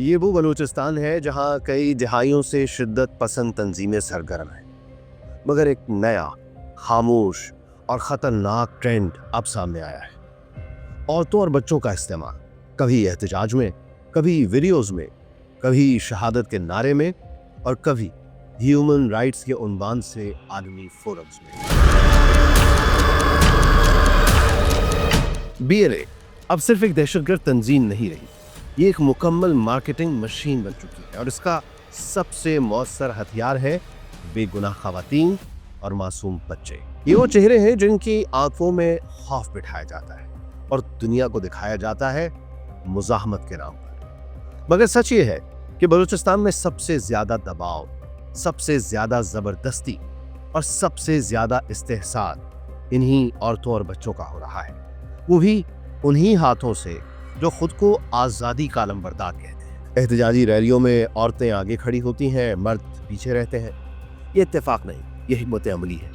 یہ وہ بلوچستان ہے جہاں کئی دہائیوں سے شدت پسند تنظیمیں سرگرم ہیں، مگر ایک نیا، خاموش اور خطرناک ٹرینڈ اب سامنے آیا ہے۔ عورتوں اور بچوں کا استعمال، کبھی احتجاج میں، کبھی ویڈیوز میں، کبھی شہادت کے نعرے میں، اور کبھی ہیومن رائٹس کے عنوان سے عالمی فورمز میں۔ BLA اب صرف ایک دہشت گرد تنظیم نہیں رہی، یہ ایک مکمل مارکیٹنگ مشین بن چکی ہے، اور اس کا سب سے مؤثر ہتھیار ہے بے گناہ خواتین اور معصوم بچے۔ یہ وہ چہرے ہیں جن کی آنکھوں میں خوف بٹھایا جاتا ہے اور دنیا کو دکھایا جاتا ہے مزاحمت کے نام پر۔ مگر سچ یہ ہے کہ بلوچستان میں سب سے زیادہ دباؤ، سب سے زیادہ زبردستی اور سب سے زیادہ استحصال انہی عورتوں اور بچوں کا ہو رہا ہے، وہ بھی انہی ہاتھوں سے جو خود کو آزادی کا علمبردار کہتے ہیں۔ احتجاجی ریلیوں میں عورتیں آگے کھڑی ہوتی ہیں، مرد پیچھے رہتے ہیں۔ یہ اتفاق نہیں، یہ حکمت عملی ہے۔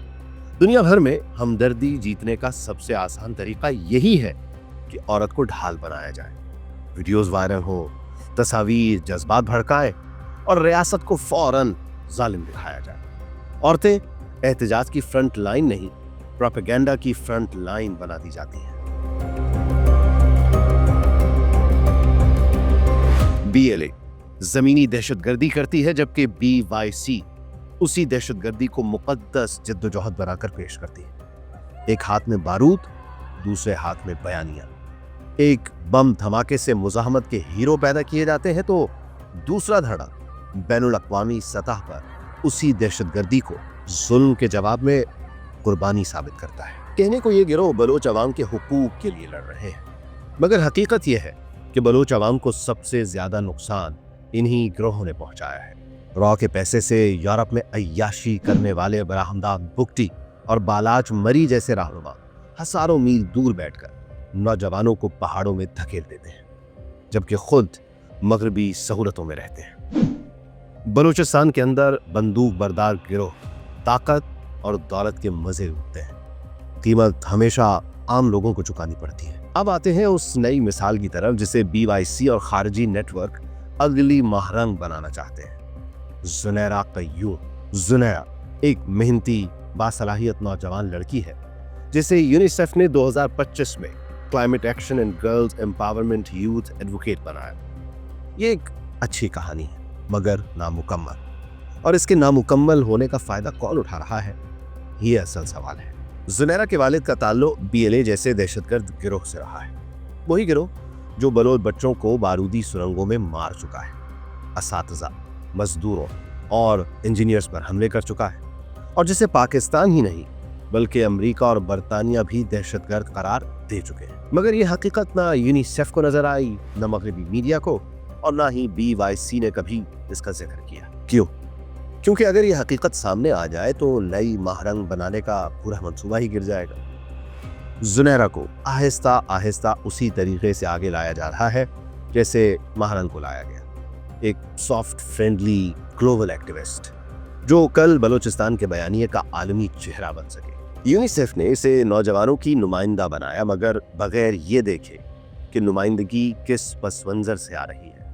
دنیا بھر میں ہمدردی جیتنے کا سب سے آسان طریقہ یہی ہے کہ عورت کو ڈھال بنایا جائے، ویڈیوز وائرل ہو، تصاویر جذبات بھڑکائے اور ریاست کو فوراً ظالم دکھایا جائے۔ عورتیں احتجاج کی فرنٹ لائن نہیں، پروپیگنڈا کی فرنٹ لائن بنا دی جاتی ہیں۔ BLA زمینی دہشت گردی کرتی ہے، جبکہ BYC اسی دہشت گردی کو مقدس جدوجہد بنا کر پیش کرتی ہے۔ ایک ہاتھ میں بارود، دوسرے ہاتھ میں بیانیہ۔ ایک بم دھماکے سے مزاحمت کے ہیرو پیدا کیے جاتے ہیں تو دوسرا دھڑا بین الاقوامی سطح پر اسی دہشت گردی کو ظلم کے جواب میں قربانی ثابت کرتا ہے۔ کہنے کو یہ گروہ بلوچ عوام کے حقوق کے لیے لڑ رہے ہیں، مگر حقیقت یہ ہے کہ بلوچ عوام کو سب سے زیادہ نقصان انہی گروہوں نے پہنچایا ہے۔ را کے پیسے سے یورپ میں عیاشی کرنے والے براہمداد بگٹی اور بالاچ مری جیسے رہنما ہزاروں میل دور بیٹھ کر نوجوانوں کو پہاڑوں میں دھکیل دیتے ہیں، جبکہ خود مغربی سہولتوں میں رہتے ہیں۔ بلوچستان کے اندر بندوق بردار گروہ طاقت اور دولت کے مزے اٹھتے ہیں، قیمت ہمیشہ عام لوگوں کو چکانی پڑتی ہے۔ اب آتے ہیں اس نئی مثال کی طرف جسے BYC اور خارجی نیٹ ورک اگلی ماہرنگ بنانا چاہتے ہیں۔ زنیرہ قیوم۔ زنیرہ ایک محنتی باصلاحیت نوجوان لڑکی ہے جسے یونیسیف نے 2025 میں climate action and girls empowerment youth advocate بنایا۔ یہ ایک اچھی کہانی ہے مگر نامکمل، اور اس کے نامکمل ہونے کا فائدہ کون اٹھا رہا ہے، یہ اصل سوال ہے۔ زنیرہ کے والد کا تعلق BLA جیسے دہشت گرد گروہ سے رہا ہے، وہی گروہ جو بلوچ بچوں کو بارودی سرنگوں میں مار چکا ہے، اساتذہ، مزدوروں اور انجینئرز پر حملے کر چکا ہے، اور جسے پاکستان ہی نہیں بلکہ امریکہ اور برطانیہ بھی دہشت گرد قرار دے چکے ہیں۔ مگر یہ حقیقت نہ یونیسیف کو نظر آئی، نہ مغربی میڈیا کو، اور نہ ہی BYC نے کبھی اس کا ذکر کیا۔ کیوں؟ کیونکہ اگر یہ حقیقت سامنے آ جائے تو نئی ماہرنگ بنانے کا پورا منصوبہ ہی گر جائے گا۔ زنیرہ کو آہستہ آہستہ اسی طریقے سے آگے لایا جا رہا ہے جیسے ماہرنگ کو لایا گیا، ایک سافٹ فرینڈلی گلوبل ایکٹیوسٹ جو کل بلوچستان کے بیانیے کا عالمی چہرہ بن سکے۔ یونیسیف نے اسے نوجوانوں کی نمائندہ بنایا، مگر بغیر یہ دیکھے کہ نمائندگی کس پس منظر سے آ رہی ہے۔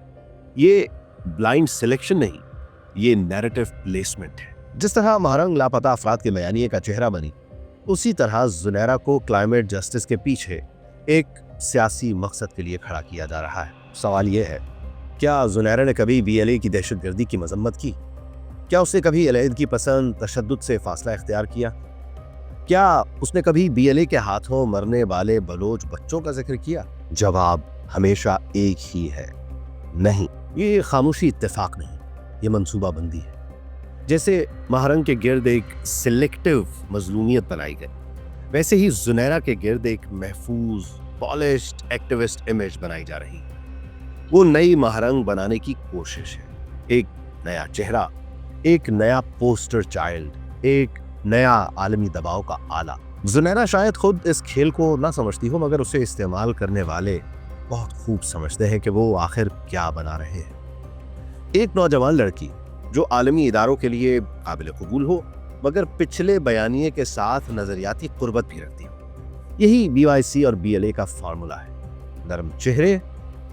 یہ بلائنڈ سلیکشن نہیں، یہ نیریٹو پلیسمنٹ ہے۔ جس طرح ماہرنگ لاپتہ افراد کے بیانیے کا چہرہ بنی، اسی طرح زنیرہ کو کلائمیٹ جسٹس کے پیچھے ایک سیاسی مقصد کے لیے کھڑا کیا جا رہا ہے۔ سوال یہ ہے، کیا زنیرہ نے کبھی BLA کی دہشت گردی کی مذمت کی؟ کیا اس نے کبھی علیحدگی پسند تشدد سے فاصلہ اختیار کیا؟ کیا اس نے کبھی BLA کے ہاتھوں مرنے والے بلوچ بچوں کا ذکر کیا؟ جواب ہمیشہ ایک ہی ہے، نہیں۔ یہ خاموشی اتفاق نہیں، یہ منصوبہ بندی ہے۔ جیسے ماہرنگ کے گرد ایک سلیکٹیو مظلومیت بنائی گئی، ویسے ہی زنیرہ کے گرد ایک محفوظ پالشڈ ایکٹیوسٹ امیج بنائی جا رہی ہے۔ وہ نئی ماہرنگ بنانے کی کوشش ہے، ایک نیا چہرہ، ایک نیا پوسٹر چائلڈ، ایک نیا عالمی دباؤ کا آلہ۔ زنیرہ شاید خود اس کھیل کو نہ سمجھتی ہو، مگر اسے استعمال کرنے والے بہت خوب سمجھتے ہیں کہ وہ آخر کیا بنا رہے ہیں۔ ایک نوجوان لڑکی جو عالمی اداروں کے لیے قابل قبول ہو، مگر پچھلے بیانیے کے ساتھ نظریاتی قربت بھی رکھتی ہو۔ یہی BYC اور BLA کا فارمولا ہے، نرم چہرے،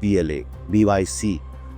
BLA, BYC